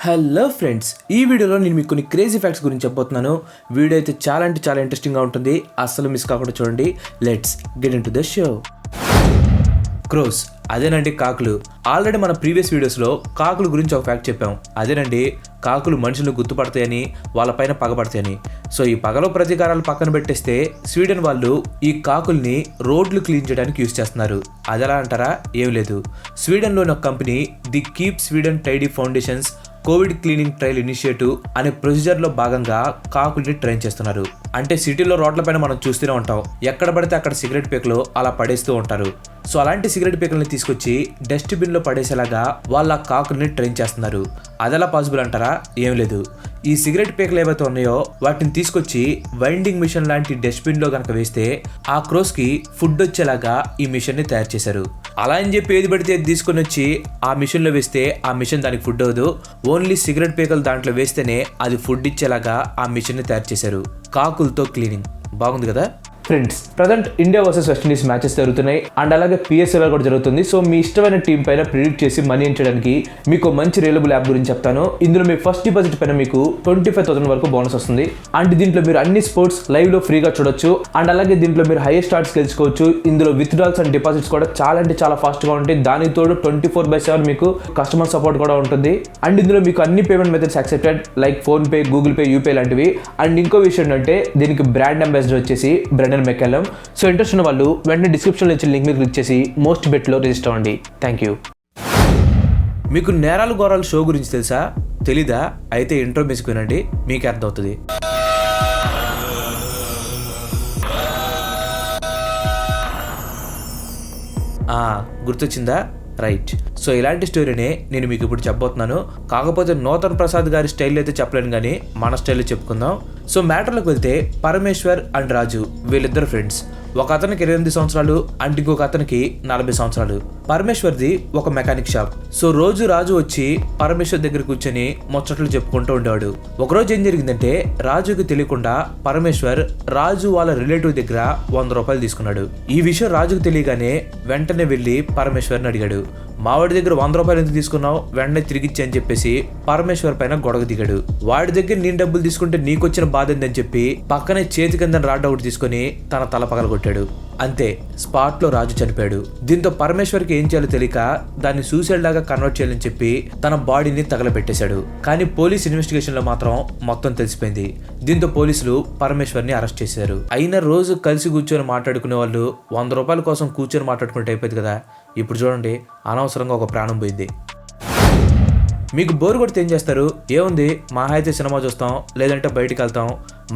Hello friends, ఈ వీడియోలో నేను మీకు కొన్ని క్రేజీ ఫ్యాక్ట్స్ గురించి చెప్పబోతున్నాను. వీడియో అయితే చాలా ఇంట్రెస్టింగ్గా ఉంటుంది. అస్సలు మిస్ కాకుండా చూడండి. Let's get in to the show. Crores, అదేనండి కాకులు. ఆల్రెడీ మన ప్రీవియస్ వీడియోస్లో కాకుల గురించి ఒక ఫ్యాక్ట్ చెప్పాం. అదేనండి, కాకులు మనుషులు గుర్తుపడతాయని, వాళ్ళపైన పగబడతాయని. సో ఈ పగలో ప్రతీకారాలు పక్కన పెట్టేస్తే స్వీడన్ వాళ్ళు ఈ కాకుల్ని రోడ్లు క్లీన్ చేయడానికి యూజ్ చేస్తున్నారు. అదెలా అంటారా? ఏం లేదు, స్వీడన్లోని ఒక company the keep Sweden tidy foundations Covid cleaning trial initiative అనే ప్రొసీజర్లో భాగంగా కాకుల్ని ట్రైన్ చేస్తున్నారు. అంటే సిటీలో రోడ్లపైన మనం చూస్తూనే ఉంటాం, ఎక్కడ పడితే అక్కడ సిగరెట్ పీకలు అలా పడేస్తూ ఉంటారు. సో అలాంటి సిగరెట్ పీకల్ని తీసుకొచ్చి డస్ట్బిన్లో పడేసేలాగా వాళ్ళ కాకుల్ని ట్రైన్ చేస్తున్నారు. అదెలా పాసిబుల్ అంటారా? ఏం లేదు, ఈ సిగరెట్ పీకలు ఏవైతే ఉన్నాయో వాటిని తీసుకొచ్చి వైండింగ్ మిషన్ లాంటి డస్ట్బిన్లో కనుక వేస్తే ఆ క్రోస్కి ఫుడ్ వచ్చేలాగా ఈ మిషన్ని తయారు చేశారు. అలా అని చెప్పి ఏది పడితే తీసుకొని వచ్చి ఆ మిషన్లో వేస్తే ఆ మిషన్ దానికి ఫుడ్ అవ్వదు. ఓన్లీ సిగరెట్ పీకలు దాంట్లో వేస్తేనే అది ఫుడ్ ఇచ్చేలాగా ఆ మిషన్ని తయారు చేశారు. కాకులతో క్లీనింగ్. బాగుంది కదా friends. Present India versus West Indies matches జరుగుతున్నాయి అండ్ అలాగే పిఎస్ఎల్ కూడా జరుగుతుంది. సో మీ ఇష్టమైన టీం పైన ప్రిడిక్ట్ చేసి మనీ ఎంచడానికి మీకు మంచి రియలబుల్ యాప్ గురించి చెప్తాను. ఇందులో మీ ఫస్ట్ డిపాజిట్ పైన మీకు 25,000 వరకు బోనస్ వస్తుంది. అండ్ దీంట్లో మీరు అన్ని స్పోర్ట్స్ లైవ్ లో ఫ్రీగా చూడొచ్చు. అండ్ అలాగే దీంట్లో మీరు హైయెస్ట్ స్టార్ట్స్ గెలుచుకోవచ్చు. ఇందులో విత్డ్రాల్స్ అండ్ డిపాజిట్స్ కూడా చాలా ఫాస్ట్ గా ఉంటాయి. దానికి తోడు 24/7 మీకు కస్టమర్ సపోర్ట్ కూడా ఉంటుంది. అండ్ ఇందులో మీకు అన్ని payment methods accepted, like phone pay, Google pay, UP లాంటివి. అండ్ ఇంకో విషయం ఏంటంటే దీనికి బ్రాండ్ అంబాసిడర్ వచ్చేసి మెక్కెలం. సో ఇంట్రెస్ట్ ఉన్న వాళ్ళు వెంటనే డిస్క్రిప్షన్లో ఇచ్చిన లింక్ మీద క్లిక్ చేసి మోస్ట్ బెట్లో రిజిస్టర్ అవ్వండి. Thank you. మీకు నేరాలు ఘోరాలు షో గురించి తెలుసా? తెలీదా? అయితే ఇంట్రో మ్యూజిక్ వినండి, మీకే అర్థమవుతుంది. గుర్తొచ్చిందా? రైట్. సో ఇలాంటి స్టోరీనే నేను మీకు ఇప్పుడు చెప్పబోతున్నాను. కాకపోతే నూతన్ ప్రసాద్ గారి స్టైల్ అయితే చెప్పలేను, కానీ మన స్టైల్లో చెప్పుకుందాం. సో మ్యాటర్లోకి వెళ్తే పరమేశ్వర్ అండ్ రాజు వీళ్ళిద్దరు ఫ్రెండ్స్. ఒక అతనికి 28 సంవత్సరాలు అండ్ ఇంకొక అతనికి 40 సంవత్సరాలు. పరమేశ్వర్ది ఒక మెకానిక్ షాప్. సో రోజు రాజు వచ్చి పరమేశ్వర్ దగ్గర కూర్చొని ముచ్చట్లు చెప్పుకుంటూ ఉండేవాడు. ఒకరోజు ఏం జరిగిందంటే రాజుకి తెలియకుండా పరమేశ్వర్ రాజు వాళ్ళ రిలేటివ్ దగ్గర 100 రూపాయలు తీసుకున్నాడు. ఈ విషయం రాజుకు తెలియగానే వెంటనే వెళ్ళి పరమేశ్వర్ని అడిగాడు. మావాడి దగ్గర 100 రూపాయలు ఎందుకు తీసుకున్నావు, వెంటనే తిరిగిచ్చి అని చెప్పేసి పరమేశ్వర్ పైన గొడవ దిగాడు. వాడి దగ్గర నేను డబ్బులు తీసుకుంటే నీకొచ్చిన బాధ ఏందని చెప్పి పక్కనే చేతి కింద రాడ్ ఒకటి తీసుకుని తన తల పగలగొట్టాడు. అంతే, స్పాట్ లో రాజు చనిపోయాడు. దీంతో పరమేశ్వర్కి ఏం చేయాలో తెలియక దాన్ని సూసైడ్ లాగా కన్వర్ట్ చేయాలని చెప్పి తన బాడీని తగలబెట్టేశాడు. కానీ పోలీస్ ఇన్వెస్టిగేషన్ లో మాత్రం మొత్తం తెలిసిపోయింది. దీంతో పోలీసులు పరమేశ్వర్ని అరెస్ట్ చేశారు. అయినా రోజు కలిసి కూర్చొని మాట్లాడుకునే వాళ్ళు 100 రూపాయల కోసం కూర్చొని మాట్లాడుకుంటే అయిపోయింది కదా. ఇప్పుడు చూడండి, అనవసరంగా ఒక ప్రాణం పోయింది. మీకు బోర్ కొడితే ఏం చేస్తారు? ఏముంది, మహా అయితే సినిమా చూస్తాం, లేదంటే బయటికి వెళ్తాం.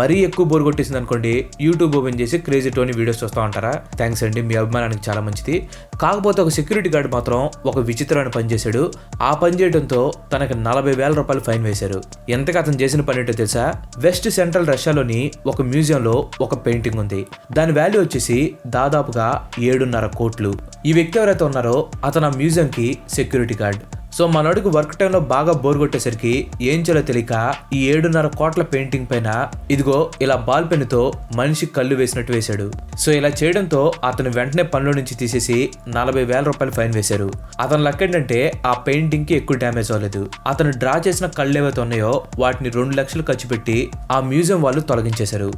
మరీ ఎక్కువ బోర్ కొట్టేసింది అనుకోండి, యూట్యూబ్ ఓపెన్ చేసి క్రేజీ టోనీ వీడియోస్ చూస్తూ ఉంటారా? థ్యాంక్స్ అండి, మీ అభిమానానికి చాలా మంచిది. కాకపోతే ఒక సెక్యూరిటీ గార్డ్ మాత్రం ఒక విచిత్రమైన పని చేశాడు. ఆ పని చేయడంతో తనకు 40,000 రూపాయలు ఫైన్ వేశారు. ఎంతగా అతను చేసిన పని ఏంటో తెలుసా? వెస్ట్ సెంట్రల్ రష్యాలోని ఒక మ్యూజియంలో ఒక పెయింటింగ్ ఉంది. దాని వాల్యూ వచ్చేసి దాదాపుగా 7.5 కోట్లు. ఈ వ్యక్తి ఎవరైతే ఉన్నారో అతను ఆ మ్యూజియంకి సెక్యూరిటీ గార్డ్. సో మనోడికి వర్క్ టైంలో బాగా బోర్ కొట్టేసరికి ఏం చేయాలో తెలియక ఈ 7.5 కోట్ల పెయింటింగ్ పైన ఇదిగో ఇలా బాల్ పెన్నుతో మనిషి కళ్ళు వేసినట్టు వేశాడు. సో ఇలా చేయడంతో అతను వెంటనే పనిలో నుంచి తీసేసి 40,000 రూపాయలు ఫైన్ వేశారు. అతను లక్ ఏంటంటే ఆ పెయింటింగ్ కి ఎక్కువ డ్యామేజ్ అవ్వలేదు. అతను డ్రా చేసిన కళ్ళు ఏవైతే ఉన్నాయో వాటిని 2 లక్షలు ఖర్చు పెట్టి ఆ మ్యూజియం వాళ్ళు తొలగించేశారు.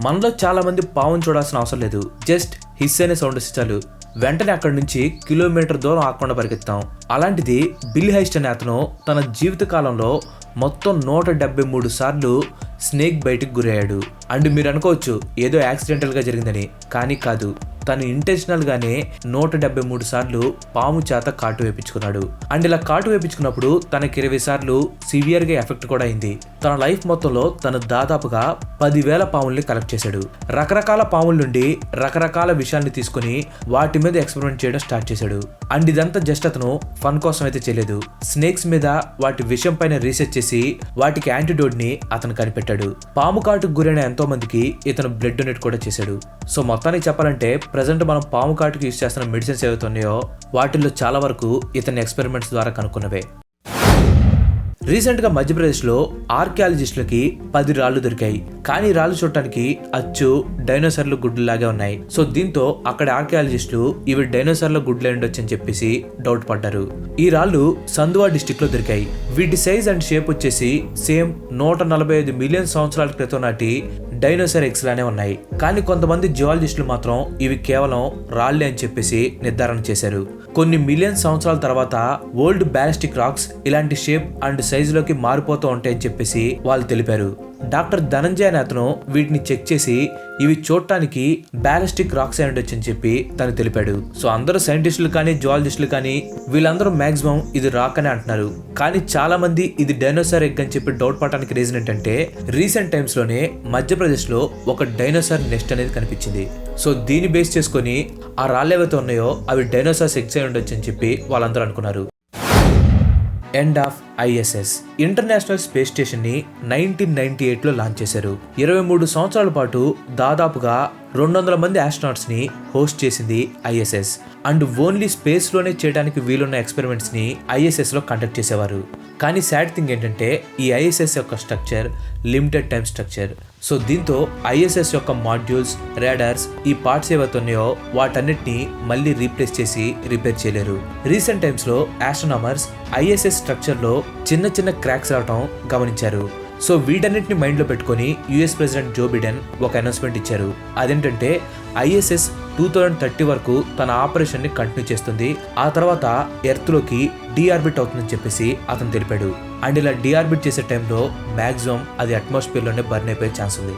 మనలో చాలా మంది పావును చూడాల్సిన అవసరం లేదు, జస్ట్ హిస్ అనే సౌండ్ చాలు, వెంటనే అక్కడి నుంచి కిలోమీటర్ దూరం ఆకుండా పరిగెత్తాం. అలాంటిది బిల్ హైస్ట్ అనే అతను తన జీవిత కాలంలో మొత్తం 173 సార్లు స్నేక్ బైట్కి గురయ్యాడు. అండ్ మీరు అనుకోవచ్చు ఏదో యాక్సిడెంటల్గా జరిగిందని, కానీ కాదు, తను ఇంటెన్షనల్ గానే 173 సార్లు పాము చేత కాటు వేపించుకున్నాడు. అండ్ ఇలా కాటు వేపించుకున్నప్పుడు తనకి 20 సార్లు సివియర్ గా ఎఫెక్ట్ కూడా అయింది. తన లైఫ్ మొత్తంలో తను దాదాపుగా 10,000 పాముల్ని కలెక్ట్ చేశాడు. రకరకాల పాముల నుండి రకరకాల విషయాల్ని తీసుకుని వాటి మీద ఎక్స్పెరిమెంట్ చేయడం స్టార్ట్ చేశాడు. అండ్ ఇదంతా జస్ట్ అతను ఫన్ కోసం అయితే చేయలేదు. స్నేక్స్ మీద వాటి విషయం పైన రీసెర్చ్ చేసి వాటికి యాంటీడోట్ ని అతను కనిపెట్టాడు. పాము కాటుకు గురైన ఎంతో మందికి ఇతను బ్లడ్ డొనేట్ కూడా చేశాడు. సో మొత్తానికి చెప్పాలంటే ప్రజెంట్ మనం పాము కాటుకు యూజ్ చేస్తున్న మెడిసిన్స్ ఏవైతే ఉన్నాయో వాటిల్లో చాలా వరకు ఇతని ఎక్స్పెరిమెంట్స్ ద్వారా కనుక్కున్నవే. రీసెంట్ గా మధ్యప్రదేశ్ లో ఆర్కియాలజిస్టులకి 10 రాళ్లు దొరికాయి. కానీ రాళ్లు చూడటానికి అచ్చు డైనోసార్ల గుడ్లులాగే ఉన్నాయి. సో దీంతో అక్కడ ఆర్కియాలజిస్టులు ఇవి డైనోసార్ల గుడ్లు ఉండొచ్చు అని చెప్పేసి డౌట్ పడ్డారు. ఈ రాళ్లు సందువా డిస్టిక్ లో దొరికాయి. వీటి సైజ్ అండ్ షేప్ వచ్చేసి సేమ్ 145 మిలియన్ సంవత్సరాల క్రితం నాటి డైనోసార్ ఎగ్స్ లానే ఉన్నాయి. కానీ కొంతమంది జియాలజిస్టులు మాత్రం ఇవి కేవలం రాళ్లే అని చెప్పేసి నిర్ధారణ చేశారు. కొన్ని మిలియన్ సంవత్సరాల తర్వాత ఓల్డ్ బ్యాలిస్టిక్ రాక్స్ ఇలాంటి షేప్ అండ్ సైజ్ లోకి మారిపోతూ ఉంటాయని చెప్పేసి వాళ్ళు తెలిపారు. డాక్టర్ ధనంజయ అనే అతను వీటిని చెక్ చేసి ఇవి చూడటానికి బ్యాలిస్టిక్ రాక్స్ అయి ఉండొచ్చు అని చెప్పి తను తెలిపాడు. సో అందరూ సైంటిస్టులు కానీ జియాలజిస్టులు కానీ వీళ్ళందరూ మాక్సిమం ఇది రాక్ అని అంటున్నారు. కానీ చాలా మంది ఇది డైనోసార్ ఎగ్ అని చెప్పి డౌట్ పడటానికి రీజన్ ఏంటంటే రీసెంట్ టైమ్స్ లోనే మధ్యప్రదేశ్ లో ఒక డైనోసార్ నెస్ట్ అనేది కనిపించింది. సో దీన్ని బేస్ చేసుకొని ఆ రాళ్ళు ఏవైతే ఉన్నాయో అవి డైనోసార్స్ ఎగ్స్ అయి ఉండొచ్చు అని చెప్పి వాళ్ళందరూ అనుకున్నారు. End of ISS international space station ని 1998లో లాంచ్ చేశారు. 23 సంవత్సరాల పాటు దాదాపుగా 200 మంది ఆస్ట్రోనాట్స్ ని హోస్ట్ చేసింది ISS. అండ్ ఓన్లీ స్పేస్ లోనే చేయడానికి వీలున్న ఎక్స్పెరిమెంట్స్ ని ISS లో కండక్ట్ చేసేవారు. కానీ సాడ్ థింగ్ ఏంటంటే ఈ ISS యొక్క structure limited time structure. So దీంతో ISS యొక్క మాడ్యూల్స్, రాడార్స్, ఈ పార్ట్స్ ఏవైతే ఉన్నాయో వాటన్నిటిని మళ్ళీ రీప్లేస్ చేసి రిపేర్ చేయలేరు. రీసెంట్ టైమ్స్ లో ఆస్ట్రోనామర్స్ ISS స్ట్రక్చర్ లో చిన్న చిన్న క్రాక్స్ రావటం గమనించారు. సో వీటన్నిటిని మైండ్ లో పెట్టుకొని US ప్రెసిడెంట్ జో బిడెన్ ఒక అనౌన్స్మెంట్ ఇచ్చారు. అదేంటంటే ISS 2030 వరకు తన ఆపరేషన్ ని కంటిన్యూ చేస్తుంది. ఆ తర్వాత ఎర్త్ లోకి డీఆర్బిట్ అవుతుందని చెప్పేసి అతను తెలిపాడు. అండ్ ఇలా డీఆర్బిట్ చేసే టైంలో మాక్సిమం అది అట్మాస్ఫియర్ లోనే బర్న్ అయిపోయే ఛాన్స్ ఉంది.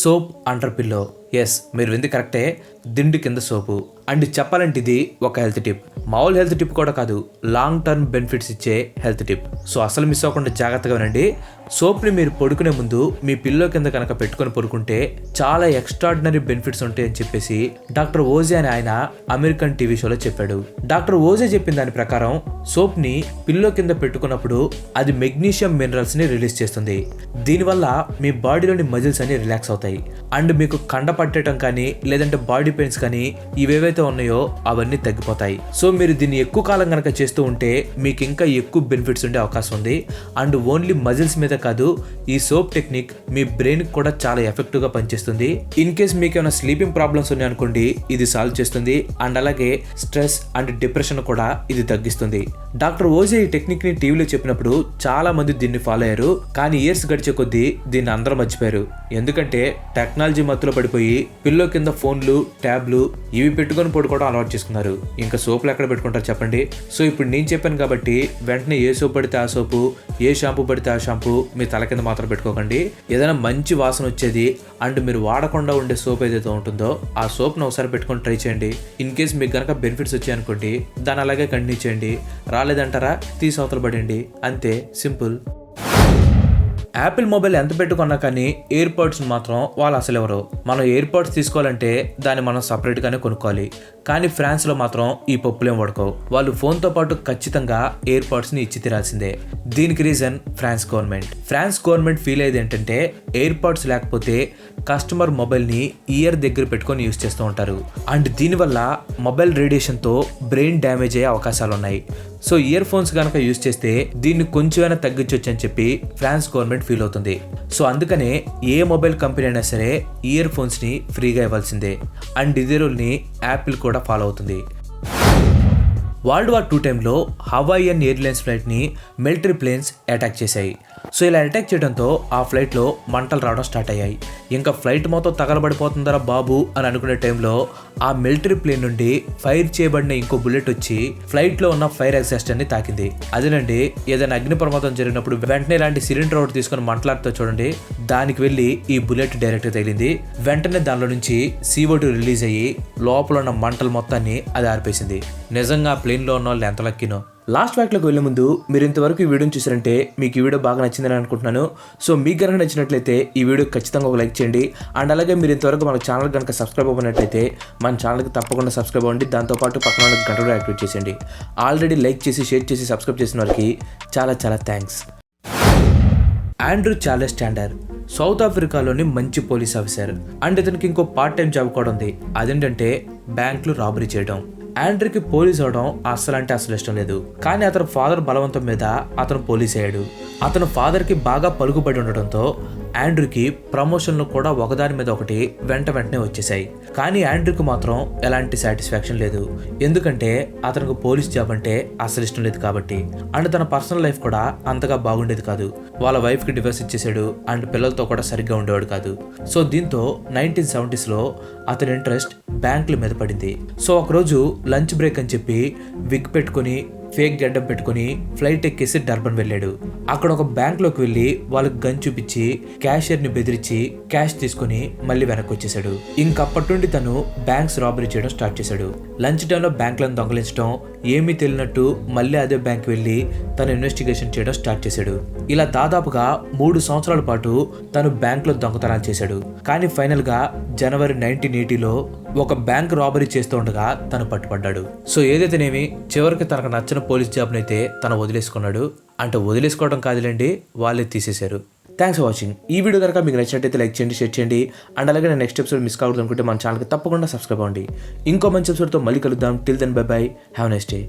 Soap under pillow. ఎస్, మీరు వింది కరెక్టే, దిండు కింద సోపు. అండ్ చెప్పాలంటే ఇది ఒక హెల్త్ టిప్. మామూలు హెల్త్ టిప్ కూడా కాదు, లాంగ్ టర్మ్ బెనిఫిట్స్ ఇచ్చే హెల్త్ టిప్. సో అసలు మిస్ అవ్వకుండా జాగ్రత్తగా వినండి. సోప్ని మీరు పడుకునే ముందు మీ పిల్లో కింద కనుక పెట్టుకొని పడుకుంటే చాలా ఎక్స్ట్రాడినరీ బెనిఫిట్స్ ఉంటాయని చెప్పేసి డాక్టర్ ఓజే అని ఆయన అమెరికన్ టీవీ షోలో చెప్పాడు. డాక్టర్ ఓజే చెప్పిన దాని ప్రకారం సోప్ని పిల్లో కింద పెట్టుకున్నప్పుడు అది మెగ్నీషియం మినరల్స్ ని రిలీజ్ చేస్తుంది. దీనివల్ల మీ బాడీలోని మజిల్స్ అన్ని రిలాక్స్ అవుతాయి. అండ్ మీకు కండ పట్టడం కానీ లేదంటే బాడీ పెయిన్స్ కానీ ఇవేవైతే ఉన్నాయో అవన్నీ తగ్గిపోతాయి. సో మీరు దీన్ని ఎక్కువ కాలం కనుక చేస్తూ ఉంటే మీకు ఇంకా ఎక్కువ బెనిఫిట్స్ ఉండే అవకాశం ఉంది. అండ్ ఓన్లీ మజిల్స్ మీద కాదు, ఈ సోప్ టెక్నిక్ మీ బ్రెయిన్ కూడా చాలా ఎఫెక్టివ్ గా పనిచేస్తుంది. ఇన్ కేస్ మీకు ఏమైనా స్లీపింగ్ ప్రాబ్లమ్స్ ఉన్నాయి అనుకోండి, ఇది సాల్వ్ చేస్తుంది. అండ్ అలాగే స్ట్రెస్ అండ్ డిప్రెషన్ కూడా ఇది తగ్గిస్తుంది. డాక్టర్ ఓజే ఈ టెక్నిక్ ని టీవీలో చెప్పినప్పుడు చాలా మంది దీన్ని ఫాలో అయ్యారు. కానీ ఇయర్స్ గడిచే కొద్దీ దీన్ని అందరూ మర్చిపోయారు. ఎందుకంటే టెక్నాలజీ మత్తులో పడిపోయి పిల్లో కింద ఫోన్లు, ట్యాబ్లు ఇవి పెట్టుకొని పడుకోవడం అలవాటు చేసుకున్నారు. ఇంకా సోపులు ఎక్కడ పెట్టుకుంటారు చెప్పండి. సో ఇప్పుడు నేను చెప్పాను కాబట్టి వెంటనే ఏ సోప్ పడితే ఆ సోపు, ఏ షాంపూ పడితే ఆ షాంపూ మీ తల కింద మాత్రం పెట్టుకోకండి. ఏదైనా మంచి వాసన వచ్చేది అండ్ మీరు వాడకుండా ఉండే సోప్ ఏదైతే ఉంటుందో ఆ సోప్ను ఒకసారి పెట్టుకొని ట్రై చేయండి. ఇన్ కేస్ మీకు కనుక బెనిఫిట్స్ వచ్చాయనుకోండి, దాన్ని అలాగే కంటిన్యూ చేయండి. రాలేదంటారా, తీసి అవతల పడండి. అంతే, సింపుల్. యాపిల్ మొబైల్ ఎంత పెట్టుకున్నా కానీ ఎయిర్ పాడ్స్ మాత్రం వాళ్ళు అసలు ఎవరు. మనం ఎయిర్ పాడ్స్ తీసుకోవాలంటే దాన్ని మనం సపరేట్గానే కొనుక్కోవాలి. కానీ ఫ్రాన్స్లో మాత్రం ఈ పప్పులేం వాడుకోవు. వాళ్ళు ఫోన్తో పాటు ఖచ్చితంగా ఎయిర్ పాడ్స్ని ఇచ్చి తీరాల్సిందే. దీనికి రీజన్ ఫ్రాన్స్ గవర్నమెంట్ ఫీల్ అయ్యేది ఏంటంటే ఎయిర్ పాడ్స్ లేకపోతే కస్టమర్ మొబైల్ని ఇయర్ దగ్గర పెట్టుకొని యూజ్ చేస్తూ ఉంటారు. అండ్ దీనివల్ల మొబైల్ రేడియేషన్తో బ్రెయిన్ డ్యామేజ్ అయ్యే అవకాశాలు ఉన్నాయి. సో ఇయర్ ఫోన్స్ కనుక యూజ్ చేస్తే దీన్ని కొంచెమైనా తగ్గించవచ్చు అని చెప్పి ఫ్రాన్స్ గవర్నమెంట్ ఫీల్ అవుతుంది. సో అందుకనే ఏ మొబైల్ కంపెనీ అయినా సరే ఇయర్ ఫోన్స్ ని ఫ్రీగా ఇవ్వాల్సిందే. అండ్ ఇదే రూల్ని యాపిల్ కూడా ఫాలో అవుతుంది. వరల్డ్ వార్ 2 టైంలో హవాయియన్ ఎయిర్లైన్స్ ఫ్లైట్ని మిలిటరీ ప్లేన్స్ అటాక్ చేశాయి. సో ఇలా అటాక్ చేయడంతో ఆ ఫ్లైట్లో మంటలు రావడం స్టార్ట్ అయ్యాయి. ఇంకా ఫ్లైట్ మొత్తం తగలబడిపోతుందరా బాబు అని అనుకునే టైంలో ఆ మిలిటరీ ప్లేన్ నుండి ఫైర్ చేయబడిన ఇంకో బుల్లెట్ వచ్చి ఫ్లైట్లో ఉన్న ఫైర్ ఎగ్జాస్టర్ని తాకింది. అదేనండి, ఏదైనా అగ్ని ప్రమాదం జరిగినప్పుడు వెంటనే ఇలాంటి సిలిండర్ ఒకటి తీసుకొని మంటలాడుతూ చూడండి, దానికి వెళ్ళి ఈ బుల్లెట్ డైరెక్ట్ తగిలింది. వెంటనే దానిలో నుంచి CO2 రిలీజ్ అయ్యి లోపల ఉన్న మంటల మొత్తాన్ని అది ఆర్పేసింది. నిజంగా ప్లేన్లో ఉన్న వాళ్ళు ఎంత లక్కీనో. లాస్ట్ ఫ్యాక్ట్లోకి వెళ్ళే ముందు మీరు ఇంతవరకు ఈ వీడియోని చూసారంటే మీకు ఈ వీడియో బాగా నచ్చిందని అనుకుంటున్నాను. సో మీకు కనుక నచ్చినట్లయితే ఈ వీడియో ఖచ్చితంగా ఒక లైక్ చేయండి. అండ్ అలాగే మీరు ఇంతవరకు మన ఛానల్ కనుక సబ్స్క్రైబ్ అవ్వనట్లయితే మన ఛానల్కి తప్పకుండా సబ్స్క్రైబ్ అవ్వండి. దాంతోపాటు పక్కన ఉన్న గంట కూడా యాక్టివేట్ చేసేయండి. ఆల్రెడీ లైక్ చేసి, షేర్ చేసి, సబ్స్క్రైబ్ చేసిన వారికి చాలా చాలా thanks. Andrew Charles stander south ఆఫ్రికాలోని మంచి పోలీస్ ఆఫీసర్. అండ్ ఇతనికి ఇంకో పార్ట్ టైం జాబ్ కూడా ఉంది. అదేంటంటే బ్యాంకులు రాబరీ చేయడం. ఆండ్రూకి పోలీస్ అవడం అసలు ఇష్టం లేదు. కానీ అతని ఫాదర్ బలవంతం మీద అతను పోలీస్ అయ్యాడు. అతను ఫాదర్ కి బాగా పలుకుబడి ఉండడంతో ఆండ్రూకి ప్రమోషన్లు కూడా ఒకదాని మీద ఒకటి వెంటనే వచ్చేసాయి. కానీ ఆండ్రూకి మాత్రం ఎలాంటి సాటిస్ఫాక్షన్ లేదు. ఎందుకంటే అతనికి పోలీస్ జాబ్ అంటే అసలు ఇష్టం లేదు కాబట్టి. అండ్ తన పర్సనల్ లైఫ్ కూడా అంతగా బాగుండేది కాదు. వాళ్ళ వైఫ్ కి డివోర్స్ ఇచ్చేసాడు అండ్ పిల్లలతో కూడా సరిగ్గా ఉండేవాడు కాదు. సో దీంతో 1970s లో అతని ఇంట్రెస్ట్ బ్యాంకుల మీద పడింది. సో ఒకరోజు లంచ్ బ్రేక్ అని చెప్పి విగ్ పెట్టుకుని ఫేక్ గడ్డం పెట్టుకుని ఫ్లైట్ ఎక్కేసి డర్బన్ వెళ్ళాడు. అక్కడ ఒక బ్యాంక్ లోకి వెళ్ళి వాళ్ళకి గన్ చూపించి క్యాషియర్ ని బెదిరించి క్యాష్ తీసుకుని మళ్ళీ వెనక్కి వచ్చేసాడు. ఇంకప్పటి నుండి తను బ్యాంక్స్ రాబరీ చేయడం స్టార్ట్ చేశాడు. లంచ్ టైంలో బ్యాంకులను దొంగలించడం, ఏమీ తెలియనట్టు మళ్ళీ అదే బ్యాంక్ వెళ్ళి తను ఇన్వెస్టిగేషన్ చేయడం స్టార్ట్ చేశాడు. ఇలా దాదాపుగా 3 సంవత్సరాల పాటు తను బ్యాంక్ లో దొంగతనాలు చేశాడు. కానీ ఫైనల్ గా జనవరి 1980లో ఒక బ్యాంక్ రాబరీ చేస్తూ ఉండగా తను పట్టుపడ్డాడు. సో ఏదైతేనేమి చివరికి తనకు నచ్చిన పోలీస్ జాబ్ నైతే తను వదిలేసుకున్నాడు. అంటే వదిలేసుకోవడం కాదులేండి, వాళ్ళే తీసేశారు. Thanks for watching. ఈ వీడియో కనుక మీకు నచ్చినట్టయితే లైక్ చేయండి, షేర్ చేయండి. అండ్ అలాగే నేను నెక్స్ట్ ఎపిసోడ్ మిస్ కావద్దు అనుకుంటే మన ఛానల్కి తప్పకుండా సబ్స్క్రైబ్ అవ్వండి. ఇంకో మంచి ఎపిసోడ్తో మళ్ళీ కలుద్దాం. Till then bye bye, have nice day.